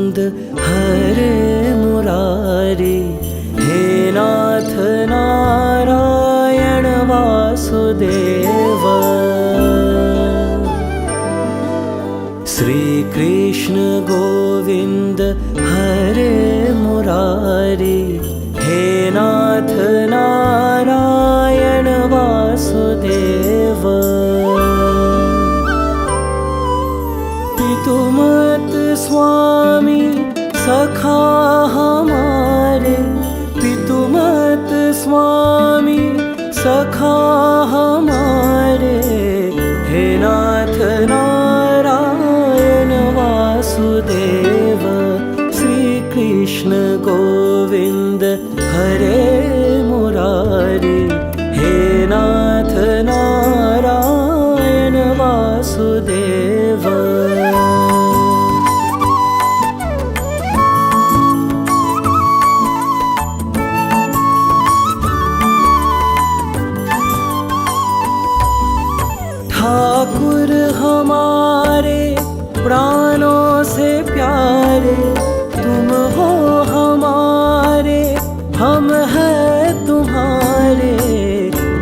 गोविंद हरे मुरारी, हे नाथ नारायण वासुदेव। श्री कृष्ण गोविंद हरे मुरारी, हे नाथ नारायण वासुदेव। पितुमत स्वामी सखा हमारे, पितुमत स्वामी सखा हमारे, हे नाथ नारायण वासुदेव। श्री कृष्ण गोविंद हरे मुरारी, हे नाथ नारायण वासुदेव। ठाकुर हमारे प्राणों से प्यारे, तुम हो हमारे, हम हैं तुम्हारे,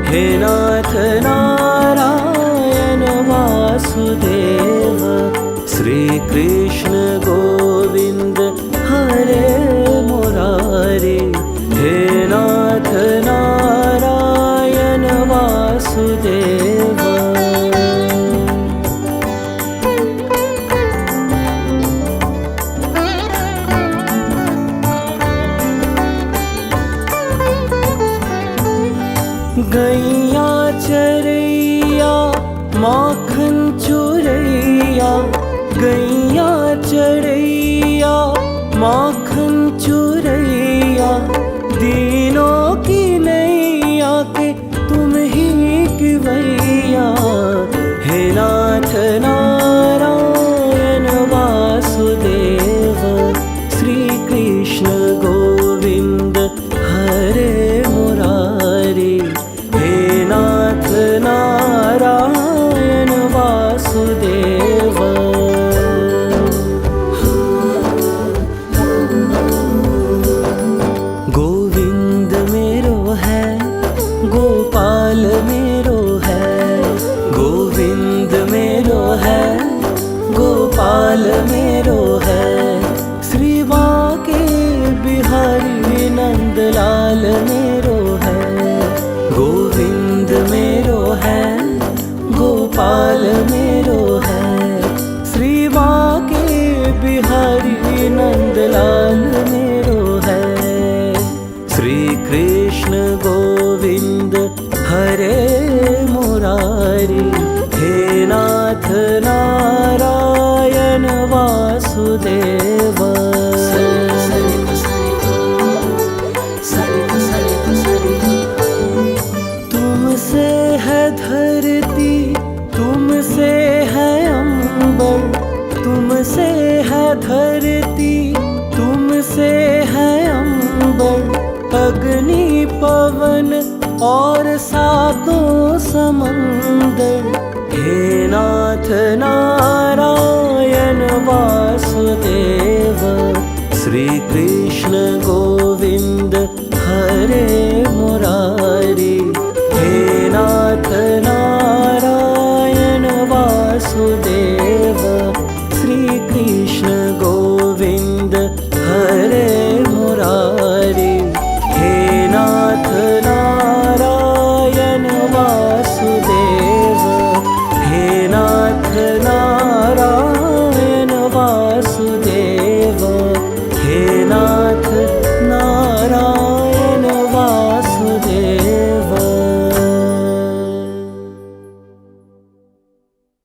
हे नाथ नारायण वासुदेव। श्री कृष्ण गोविंद हरे मुरारी, हे नाथ नारायण वासुदेव। गैया चरैया माखन चुरैया, गैया चरैया माखन चुरैया, दीनों की नैया के तुम ही किवैया, हे नाथ नारायण वासुदेव। श्री कृष्ण गोविंद हरे मुरारी, हे नाथ नारायण वासुदेव। गोविंद मेरो है, गोपाल मेरो है, गोविंद मेरो है, गोपाल मेरो है, श्री बांके बिहारी नंदलाल मेरो है। गोविंद मेरो है, गोपाल मेरो है, श्री बांके बिहारी नंदलाल मेरो है। श्री कृष्ण गोविंद हरे मुरारी, हे नाथ नारायण वासुदेव। तुमसे है धरती, तुमसे है अंबर, तुमसे है धरती, तुमसे है अंबर, अग्नि पवन और सातों समंदर, हे नाथ नारायण वासुदेव। श्री कृष्ण गोविंद हरे मुरारी, हे नाथ नारायण वासुदेव।